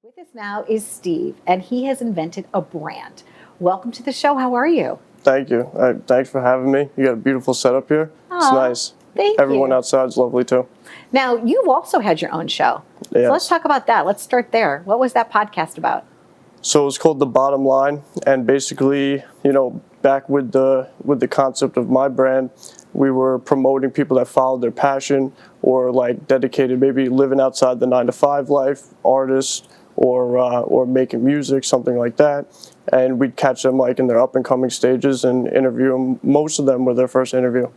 With us now is Steve, and he has invented a brand. Welcome to the show. How are you? Thank you. Thanks for having me. You got a beautiful setup here. It's nice. Thank Everyone you. outside's lovely too. Now, you've also had your own show. Yes. So let's talk about that. Let's start there. What was that podcast about? So it's called The Bottom Line, and basically, back with the concept of my brand, we were promoting people that followed their passion or like dedicated, maybe living outside the 9-to-5 life, artists or making music, something like that. And we'd catch them like in their up and coming stages and interview them. Most of them were their first interview.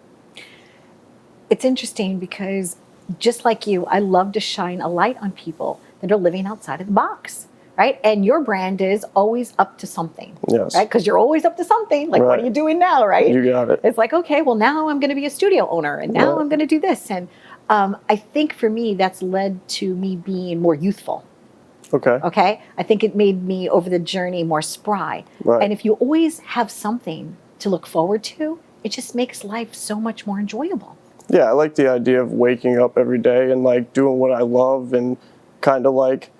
It's interesting because just like you, I love to shine a light on people that are living outside of the box, right? And your brand is always up to something, Yes. right? Because you're always up to something. Like, Right. What are you doing now, right? You got it. It's like, okay, well, now I'm going to be a studio owner, and now Right. I'm going to do this. And I think for me, that's led to me being more youthful. Okay. Okay. I think it made me over the journey more spry. Right. And if you always have something to look forward to, it just makes life so much more enjoyable. Yeah, I like the idea of waking up every day and like doing what I love and kind of like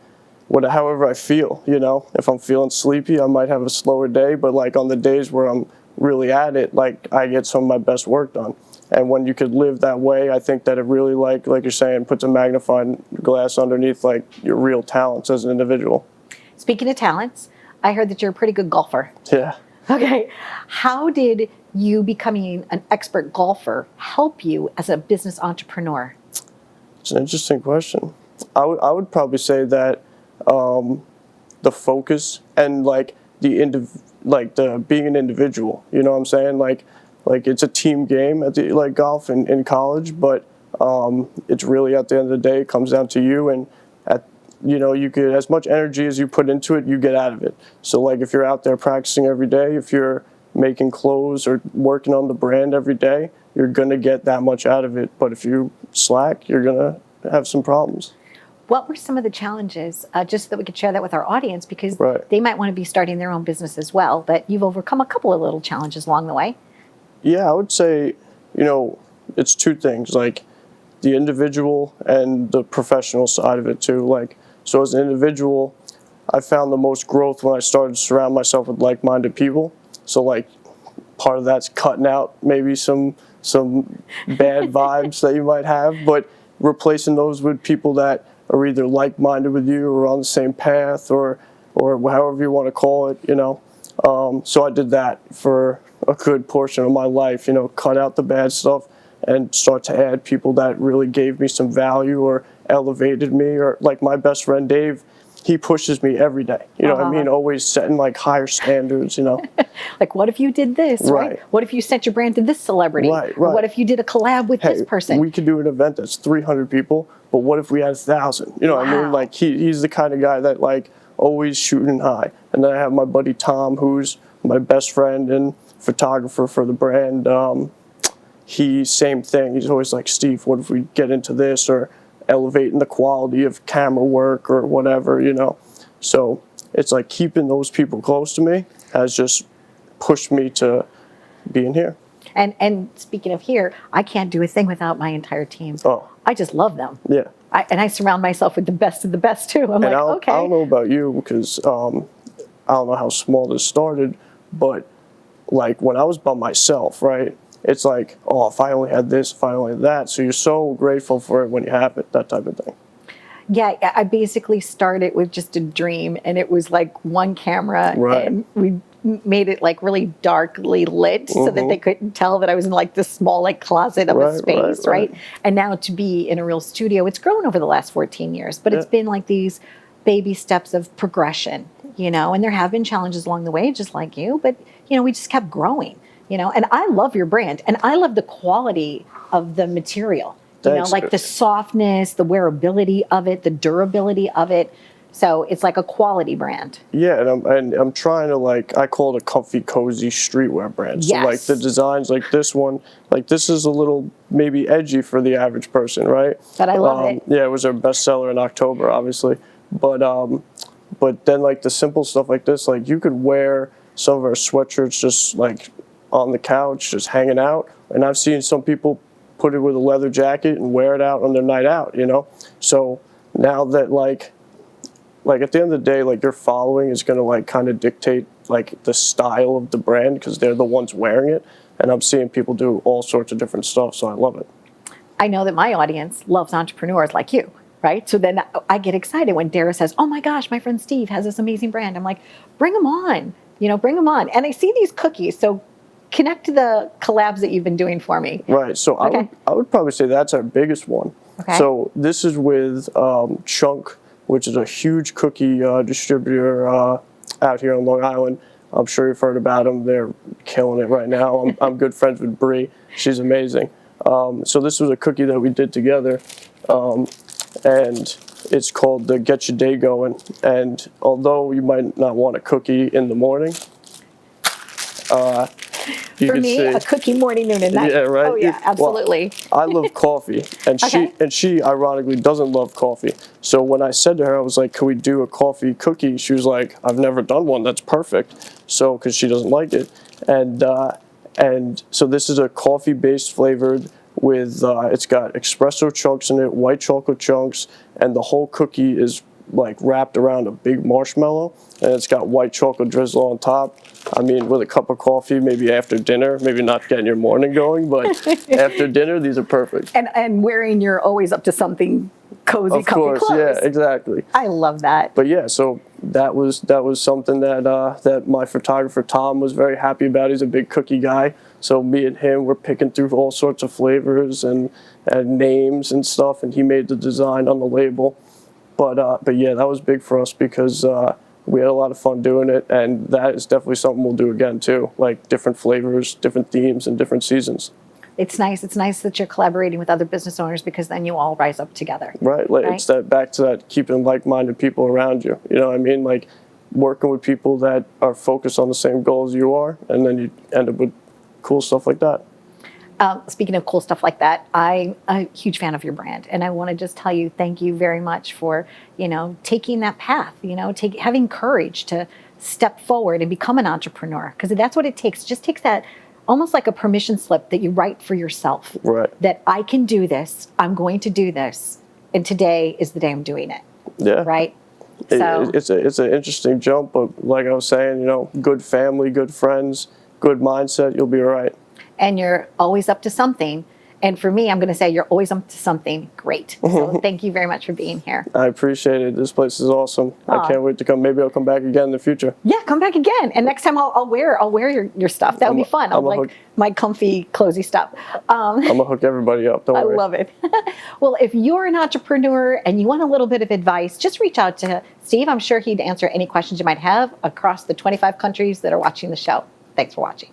however I feel, If I'm feeling sleepy, I might have a slower day, but like on the days where I'm really at it, like I get some of my best work done. And when you could live that way, I think that it really like you're saying, puts a magnifying glass underneath like your real talents as an individual. Speaking of talents, I heard that you're a pretty good golfer. Yeah. Okay. How did you becoming an expert golfer help you as a business entrepreneur? It's an interesting question. I would probably say that the focus and like the being an individual, you know what I'm saying? Like it's a team game at the like golf in college, but it's really at the end of the day it comes down to you, and you get as much energy as you put into it, you get out of it. So like if you're out there practicing every day, if you're making clothes or working on the brand every day, you're gonna get that much out of it. But if you slack, you're gonna have some problems. What were some of the challenges, just so that we could share that with our audience, because Right. they might want to be starting their own business as well, but you've overcome a couple of little challenges along the way. Yeah, I would say, it's two things, like the individual and the professional side of it too. Like, so as an individual, I found the most growth when I started to surround myself with like-minded people. So like part of that's cutting out maybe some bad vibes that you might have, but replacing those with people that are either like-minded with you or on the same path or however you want to call it, So I did that for a good portion of my life, cut out the bad stuff and start to add people that really gave me some value or elevated me, or like my best friend Dave, he pushes me every day. You know what I mean? Always setting like higher standards, Like, what if you did this, right? Right. What if you sent your brand to this celebrity? Right, Or right. what if you did a collab with this person? We could do an event that's 300 people, but what if we had 1,000? You know what I Wow. mean? Like he's the kind of guy that like always shooting high. And then I have my buddy Tom, who's my best friend and photographer for the brand. He same thing. He's always like, Steve, what if we get into this, or elevating the quality of camera work or whatever, So it's like keeping those people close to me has just pushed me to being here. And speaking of here, I can't do a thing without my entire team. Oh. I just love them. Yeah. And I surround myself with the best of the best too. I'm And like, I okay. don't know about you because I don't know how small this started, but like when I was by myself, right? It's like, oh, if I only had this, if I only had that. So you're so grateful for it when you have it, that type of thing. Yeah, I basically started with just a dream, and it was like one camera, Right. and we made it like really darkly lit so that they couldn't tell that I was in like this small like closet of a Right, space, right. And now to be in a real studio, it's grown over the last 14 years, but it's Yeah. been like these baby steps of progression, and there have been challenges along the way, just like you, but we just kept growing, and I love your brand, and I love the quality of the material. Thanks. Like the softness, the wearability of it, the durability of it. So it's like a quality brand. Yeah, and I'm trying to like, I call it a comfy, cozy streetwear brand. So like Yes. the designs like this one, like this is a little maybe edgy for the average person, right? But I love it. Yeah, it was our bestseller in October, obviously. But then like the simple stuff like this, like you could wear some of our sweatshirts just like on the couch, just hanging out. And I've seen some people put it with a leather jacket and wear it out on their night out, So now that like like at the end of the day, like your following is going to like kind of dictate like the style of the brand because they're the ones wearing it. And I'm seeing people do all sorts of different stuff, so I love it. I know that my audience loves entrepreneurs like you, right? So then I get excited when Dara says, oh my gosh, my friend Steve has this amazing brand. I'm like, bring them on, bring them on. And I see these cookies. So connect to the collabs that you've been doing for me. Right. So I would probably say that's our biggest one. Okay. So this is with Chunk, which is a huge cookie distributor out here on Long Island. I'm sure you've heard about them. They're killing it right now. I'm good friends with Bree. She's amazing. So this was a cookie that we did together, and it's called the Get Your Day Going. And although you might not want a cookie in the morning, you For can me, see, a cookie morning, noon, and night. yeah, right. Oh yeah, absolutely. Well, I love coffee, and Okay. she ironically doesn't love coffee. So when I said to her, I was like, "Can we do a coffee cookie?" She was like, "I've never done one. That's perfect." So because she doesn't like it, and so this is a coffee-based flavored with it's got espresso chunks in it, white chocolate chunks, and the whole cookie is like wrapped around a big marshmallow, and it's got white chocolate drizzle on top. I mean, with a cup of coffee, maybe after dinner, maybe not getting your morning going, but after dinner, these are perfect. And wearing your always up to something cozy, Of comfy course, clothes. yeah, exactly. I love that. But yeah, so that was something that that my photographer Tom was very happy about. He's a big cookie guy, so me and him were picking through all sorts of flavors and names and stuff, and he made the design on the label. But yeah, that was big for us because we had a lot of fun doing it, and that is definitely something we'll do again too, like different flavors, different themes, and different seasons. It's nice. It's nice that you're collaborating with other business owners because then you all rise up together. Right, like it's that back to that keeping like-minded people around you. You know what I mean? Like working with people that are focused on the same goals you are, and then you end up with cool stuff like that. Speaking of cool stuff like that, I'm a huge fan of your brand, and I want to just tell you thank you very much for taking that path. Having courage to step forward and become an entrepreneur, because that's what it takes. It just takes that almost like a permission slip that you write for yourself. Right. That I can do this. I'm going to do this, and today is the day I'm doing it. Yeah. Right. So it's an interesting jump, but like I was saying, good family, good friends, good mindset, you'll be all right. And you're always up to something. And for me, I'm going to say you're always up to something great. So thank you very much for being here. I appreciate it. This place is awesome. Aw. I can't wait to come. Maybe I'll come back again in the future. Yeah, come back again. And next time I'll wear your stuff. That would be fun. I'll like my comfy, cozy stuff. I'm going to hook everybody up. Don't worry. I love it. Well, if you're an entrepreneur and you want a little bit of advice, just reach out to Steve. I'm sure he'd answer any questions you might have across the 25 countries that are watching the show. Thanks for watching.